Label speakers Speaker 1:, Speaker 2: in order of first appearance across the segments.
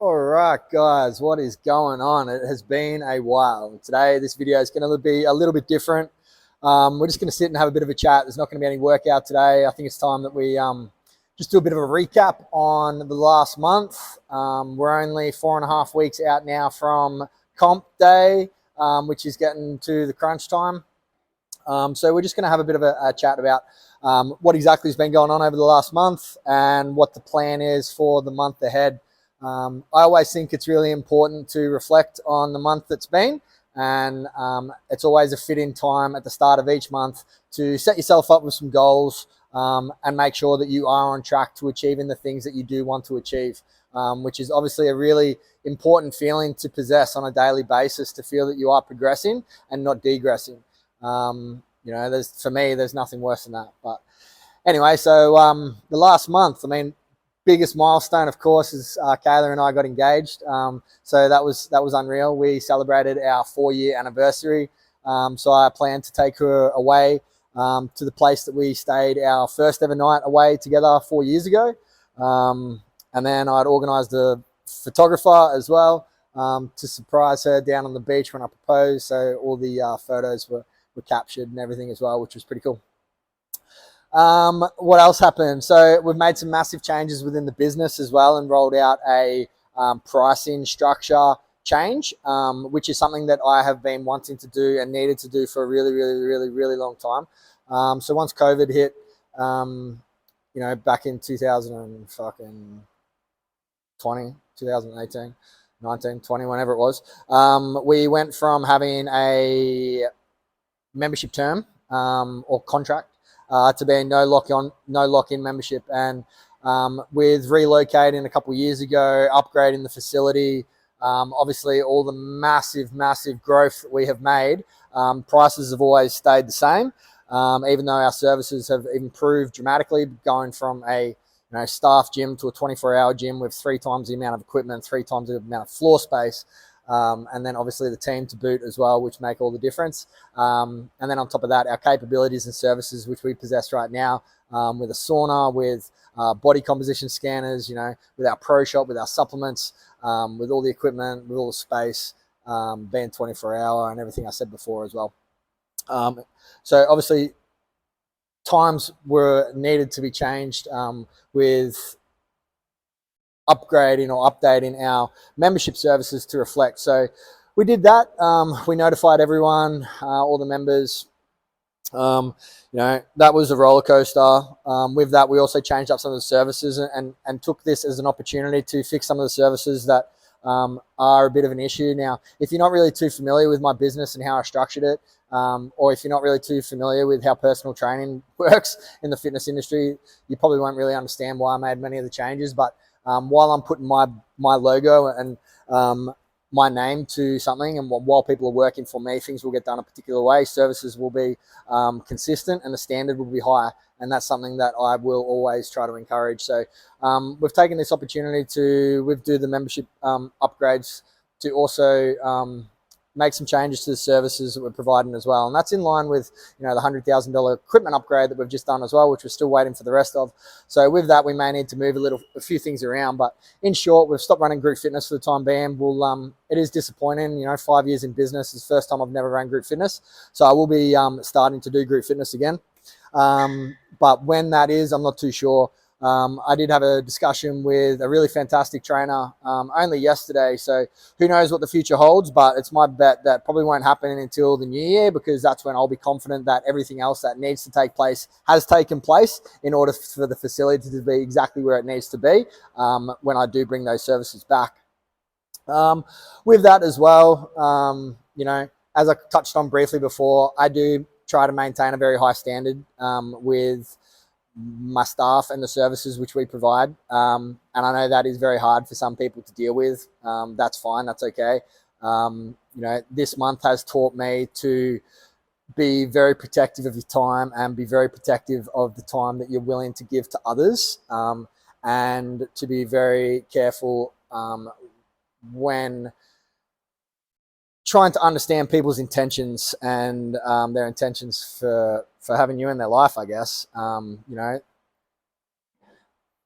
Speaker 1: All right, guys, what is going on? It has been a while. Today, this video is going to be a little bit different. We're just going to sit and have a bit of a chat. There's not going to be any workout today. I think it's time that we just do a bit of a recap on the last month. We're only 4.5 weeks out now from comp day, which is getting to the crunch time. So we're just going to have a bit of a chat about what exactly has been going on over the last month and what the plan is for the month ahead. I always think it's really important to reflect on the month that's been, and it's always a fit-in time at the start of each month to set yourself up with some goals and make sure that you are on track to achieving the things that you do want to achieve, which is obviously a really important feeling to possess on a daily basis, to feel that you are progressing and not degressing. For me, there's nothing worse than that. But anyway, so the last month, biggest milestone, of course, is Kayla and I got engaged. So that was unreal. We celebrated our 4-year anniversary. So I planned to take her away to the place that we stayed our first ever night away together 4 years ago. And then I'd organised a photographer as well to surprise her down on the beach when I proposed. So all the photos were captured and everything as well, which was pretty cool. What else happened? So we've made some massive changes within the business as well and rolled out a pricing structure change, which is something that I have been wanting to do and needed to do for a really long time. So once COVID hit, back in 2018, 19, 20, whenever it was, we went from having a membership term or contract to being no lock-in membership. And with relocating a couple of years ago, upgrading the facility, obviously all the massive growth that we have made, prices have always stayed the same, even though our services have improved dramatically, going from a staff gym to a 24-hour gym with 3 times the amount of equipment, 3 times the amount of floor space, and then obviously the team to boot as well, which make all the difference. And then on top of that, our capabilities and services, which we possess right now, with a sauna, with body composition scanners, with our pro shop, with our supplements, with all the equipment, with all the space, being 24-hour and everything I said before as well. So obviously times were needed to be changed with upgrading or updating our membership services to reflect. So we did that. We notified everyone, all the members. That was a roller coaster. With that, we also changed up some of the services and took this as an opportunity to fix some of the services that are a bit of an issue. Now, if you're not really too familiar with my business and how I structured it, or if you're not really too familiar with how personal training works in the fitness industry, you probably won't really understand why I made many of the changes. But while I'm putting my logo and my name to something, and while people are working for me, things will get done a particular way. Services will be consistent and the standard will be high. And that's something that I will always try to encourage. So we've taken this opportunity to do the membership upgrades to also make some changes to the services that we're providing as well. And that's in line with, the $100,000 equipment upgrade that we've just done as well, which we're still waiting for the rest of. So with that, we may need to move a few things around. But in short, we've stopped running group fitness for the time being. It is disappointing, 5 years in business is the first time I've never run group fitness. So I will be starting to do group fitness again. But when that is, I'm not too sure. I did have a discussion with a really fantastic trainer only yesterday. So who knows what the future holds, but it's my bet that probably won't happen until the new year, because that's when I'll be confident that everything else that needs to take place has taken place in order for the facility to be exactly where it needs to be when I do bring those services back. With that as well, as I touched on briefly before, I do try to maintain a very high standard with my staff and the services which we provide. And I know that is very hard for some people to deal with. That's fine. That's okay. This month has taught me to be very protective of your time and be very protective of the time that you're willing to give to others, and to be very careful when trying to understand people's intentions and their intentions for having you in their life, I guess.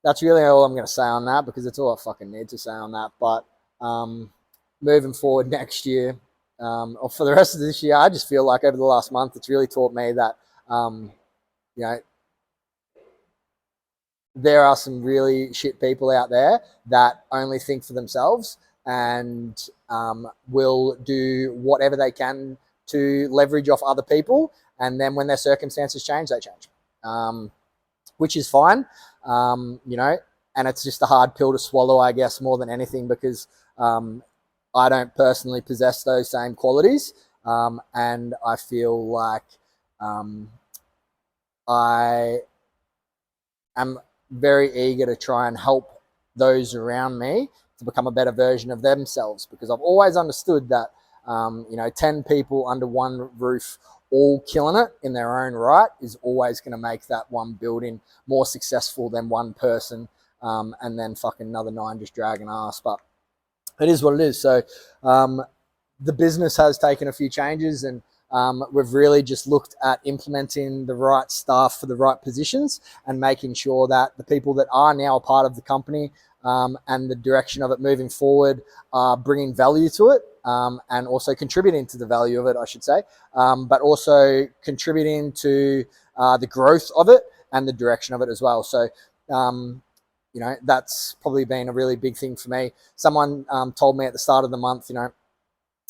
Speaker 1: that's really all I'm going to say on that, because it's all I fucking need to say on that. But moving forward next year, or for the rest of this year, I just feel like over the last month, it's really taught me that, you know, there are some really shit people out there that only think for themselves and will do whatever they can to leverage off other people. And then when their circumstances change, they change, which is fine, you know, and it's just a hard pill to swallow, I guess, more than anything, because I don't personally possess those same qualities. And I feel like I am very eager to try and help those around me to become a better version of themselves, because I've always understood that, you know, 10 people under one roof all killing it in their own right is always going to make that one building more successful than one person, and then fucking another 9 just dragging ass. But it is what it is. So the business has taken a few changes, and we've really just looked at implementing the right staff for the right positions and making sure that the people that are now a part of the company and the direction of it moving forward are bringing value to it, and also contributing to the value of it, I should say, but also contributing to the growth of it and the direction of it as well. So, you know, that's probably been a really big thing for me. Someone told me at the start of the month, you know,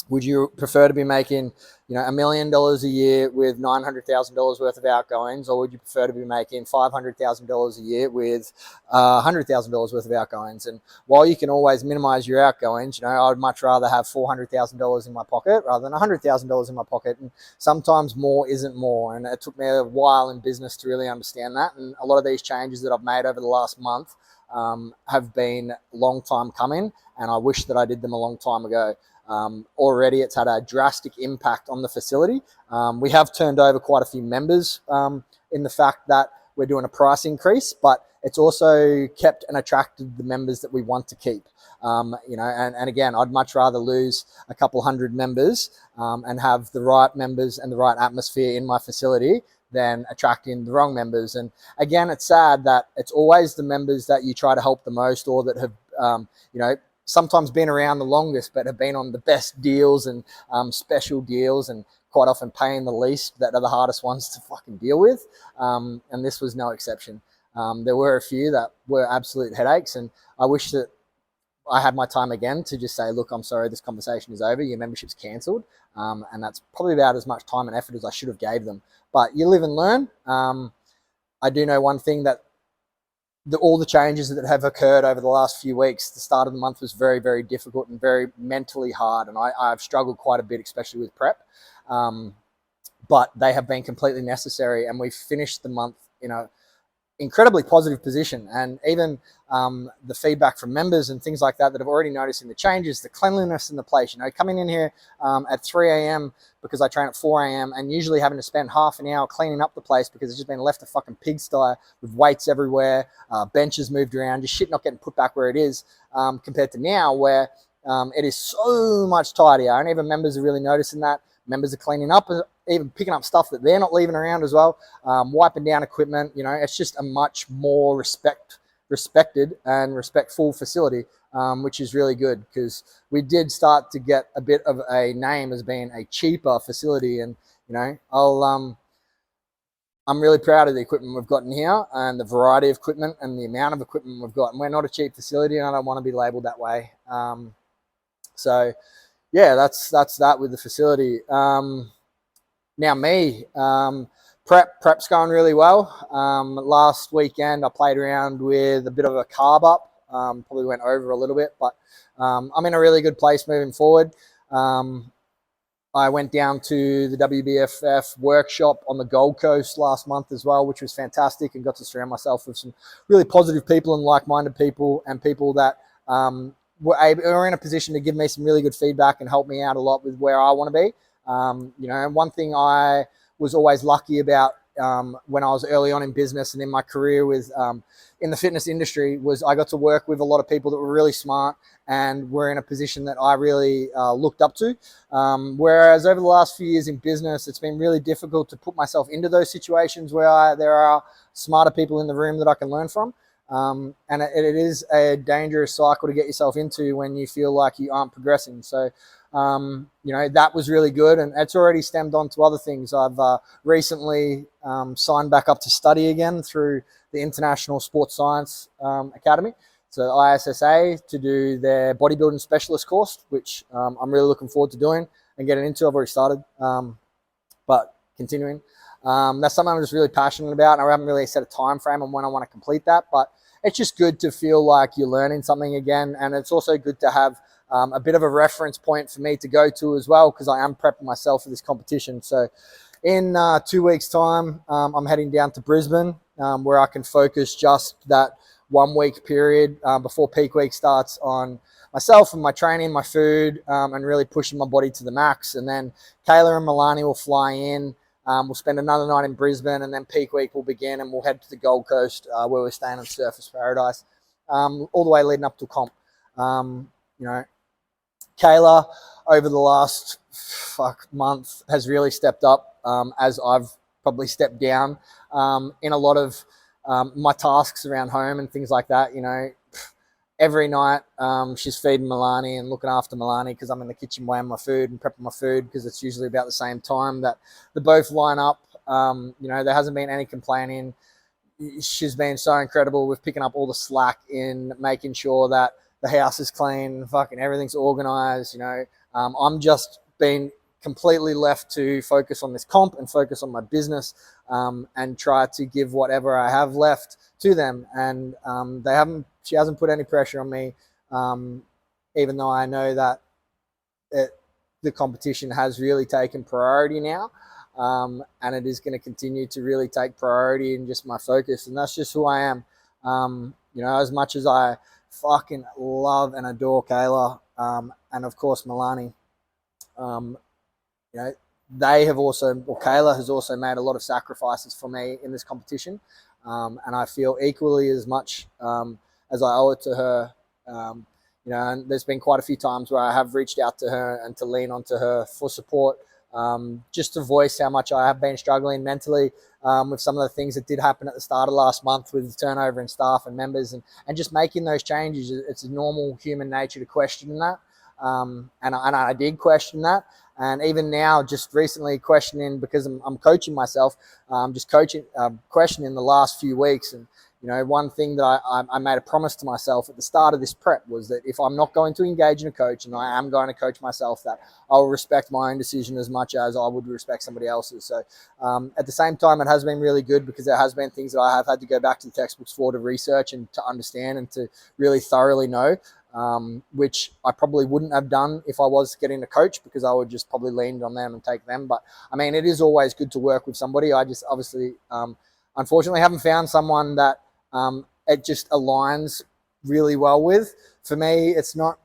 Speaker 1: would you prefer to be making, you know, $1 million a year with $900,000 worth of outgoings, or would you prefer to be making $500,000 a year with $100,000 worth of outgoings? And while you can always minimize your outgoings, you know, I'd much rather have $400,000 in my pocket rather than $100,000 in my pocket. And sometimes more isn't more. And it took me a while in business to really understand that. And a lot of these changes that I've made over the last month have been a long time coming, and I wish that I did them a long time ago. Already it's had a drastic impact on the facility. We have turned over quite a few members in the fact that we're doing a price increase, but it's also kept and attracted the members that we want to keep. You know, and again, I'd much rather lose a couple hundred members and have the right members and the right atmosphere in my facility than attracting the wrong members. And again, it's sad that it's always the members that you try to help the most, or that have, you know, sometimes been around the longest, but have been on the best deals and special deals, and quite often paying the least, that are the hardest ones to fucking deal with. And this was no exception. There were a few that were absolute headaches, and I wish that I had my time again to just say, look, I'm sorry, this conversation is over, your membership's cancelled. And that's probably about as much time and effort as I should have gave them. But you live and learn. I do know one thing, that all the changes that have occurred over the last few weeks, the start of the month was very, very difficult and very mentally hard. And I've struggled quite a bit, especially with prep. But they have been completely necessary. And we've finished the month in a incredibly positive position. And even the feedback from members and things like that have already noticed in the changes, the cleanliness in the place, you know, coming in here at 3 a.m. because I train at 4 a.m. and usually having to spend half an hour cleaning up the place because it's just been left a fucking pigsty with weights everywhere, benches moved around, just shit not getting put back where it is, compared to now where it is so much tidier. And even members are really noticing that. Members are cleaning up, even picking up stuff that they're not leaving around as well, wiping down equipment. You know, it's just a much more respected and respectful facility, which is really good, because we did start to get a bit of a name as being a cheaper facility. And, you know, I'm really proud of the equipment we've got in here and the variety of equipment and the amount of equipment we've got. And we're not a cheap facility, and I don't want to be labeled that way. So yeah, that's that with the facility. Now me, prep's going really well. Last weekend I played around with a bit of a carb up, probably went over a little bit, but I'm in a really good place moving forward. I went down to the WBFF workshop on the Gold Coast last month as well, which was fantastic, and got to surround myself with some really positive people and like-minded people, and people that were in a position to give me some really good feedback and help me out a lot with where I want to be. You know, and one thing I was always lucky about when I was early on in business and in my career with in the fitness industry was I got to work with a lot of people that were really smart and were in a position that I really looked up to. Whereas over the last few years in business, it's been really difficult to put myself into those situations where there are smarter people in the room that I can learn from. And it is a dangerous cycle to get yourself into when you feel like you aren't progressing. So, that was really good, and it's already stemmed on to other things. I've recently signed back up to study again through the International Sports Science Academy, so ISSA, to do their bodybuilding specialist course, which I'm really looking forward to doing and getting into. I've already started, but continuing. That's something I'm just really passionate about, and I haven't really set a time frame on when I want to complete that, but it's just good to feel like you're learning something again, and it's also good to have a bit of a reference point for me to go to as well, because I am prepping myself for this competition. So in 2 weeks' time, I'm heading down to Brisbane, where I can focus just that 1 week period before peak week starts on myself and my training, my food, and really pushing my body to the max. And then Kayla and Milani will fly in. We'll spend another night in Brisbane, and then peak week will begin, and we'll head to the Gold Coast, where we're staying on Surfers Paradise, all the way leading up to comp. Kayla, over the last month, has really stepped up, as I've probably stepped down in a lot of my tasks around home and things like that. Every night she's feeding Milani and looking after Milani, because I'm in the kitchen weighing my food and prepping my food, because it's usually about the same time that they both line up. There hasn't been any complaining. She's been so incredible with picking up all the slack in making sure that the house is clean, fucking everything's organized. I'm just been completely left to focus on this comp and focus on my business, and try to give whatever I have left to them. And she hasn't put any pressure on me, even though I know that the competition has really taken priority now, and it is going to continue to really take priority in just my focus. And that's just who I am. As much as I fucking love and adore Kayla, and of course Milani, they have also, or Kayla has also made a lot of sacrifices for me in this competition, and I feel equally as much as I owe it to her. And there's been quite a few times where I have reached out to her and to lean onto her for support, just to voice how much I have been struggling mentally with some of the things that did happen at the start of last month with turnover in staff and members, and just making those changes. It's a normal human nature to question that, and I did question that. And even now, just recently questioning, because I'm coaching myself, questioning the last few weeks. And one thing that I made a promise to myself at the start of this prep was that if I'm not going to engage in a coach, and I am going to coach myself, that I will respect my own decision as much as I would respect somebody else's. So at the same time, it has been really good, because there has been things that I have had to go back to the textbooks for, to research and to understand and to really thoroughly know, which I probably wouldn't have done if I was getting a coach, because I would just probably lean on them and take them. But I mean, it is always good to work with somebody. I just obviously, unfortunately, haven't found someone that it just aligns really well with. For me, it's not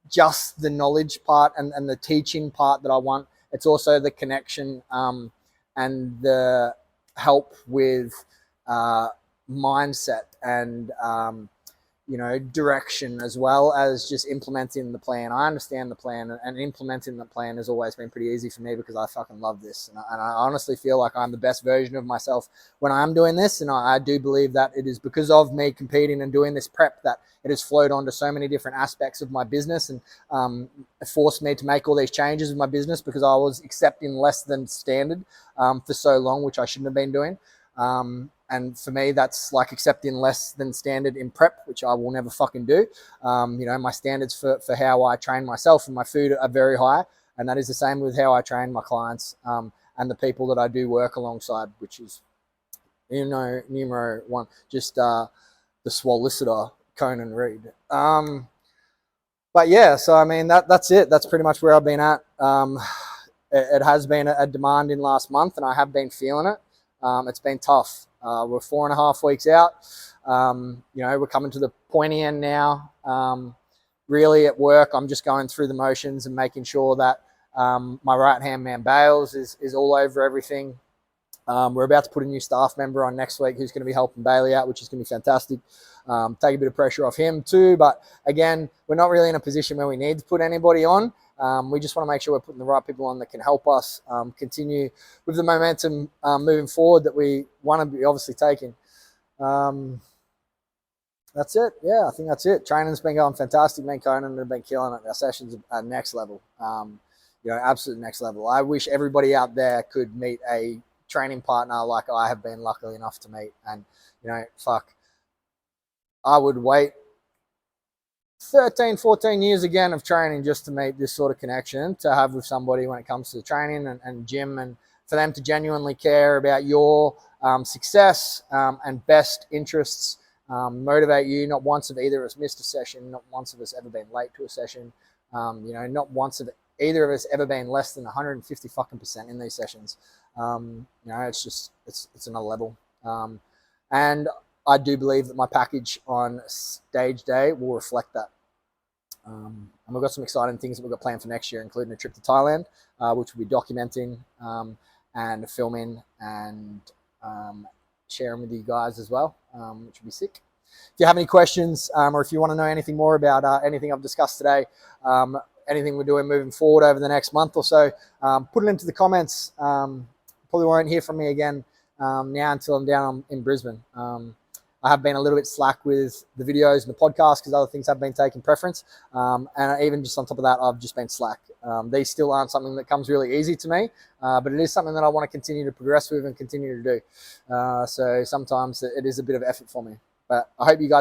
Speaker 1: just the knowledge part and the teaching part that I want. It's also the connection and the help with mindset and direction, as well as just implementing the plan. I understand the plan, and implementing the plan has always been pretty easy for me, because I fucking love this. And I honestly feel like I'm the best version of myself when I'm doing this. And I do believe that it is because of me competing and doing this prep that it has flowed onto so many different aspects of my business, and it forced me to make all these changes in my business, because I was accepting less than standard for so long, which I shouldn't have been doing. And for me, that's like accepting less than standard in prep, which I will never fucking do. My standards for how I train myself and my food are very high. And that is the same with how I train my clients and the people that I do work alongside, which is, numero one, just the solicitor, Conan Reed. But yeah, so I mean, that's it. That's pretty much where I've been at. It has been a demanding last month, and I have been feeling it. It's been tough. We're 4.5 weeks out. We're coming to the pointy end now. Really at work, I'm just going through the motions and making sure that my right-hand man, Bales, is all over everything. We're about to put a new staff member on next week who's going to be helping Bailey out, which is going to be fantastic. Take a bit of pressure off him too. But again, we're not really in a position where we need to put anybody on. We just want to make sure we're putting the right people on that can help us continue with the momentum moving forward that we want to be obviously taking. That's it. Yeah, I think that's it. Training's been going fantastic. Me and Conan have been killing it. Our sessions are next level. Absolute next level. I wish everybody out there could meet a training partner like I have been lucky enough to meet. And, I would wait 13, 14 years again of training just to meet this sort of connection to have with somebody when it comes to training and gym, and for them to genuinely care about your success and best interests, motivate you. Not once have either of us missed a session, not once of us ever been late to a session, not once have either of us ever been less than 150% in these sessions. It's another level. And I do believe that my package on stage day will reflect that. And we've got some exciting things that we've got planned for next year, including a trip to Thailand, which we'll be documenting and filming and sharing with you guys as well, which will be sick. If you have any questions or if you want to know anything more about anything I've discussed today, anything we're doing moving forward over the next month or so, put it into the comments. Probably won't hear from me again now until I'm down in Brisbane. I have been a little bit slack with the videos and the podcast because other things have been taking preference. And even just on top of that, I've just been slack. These still aren't something that comes really easy to me, but it is something that I want to continue to progress with and continue to do. So sometimes it is a bit of effort for me. But I hope you guys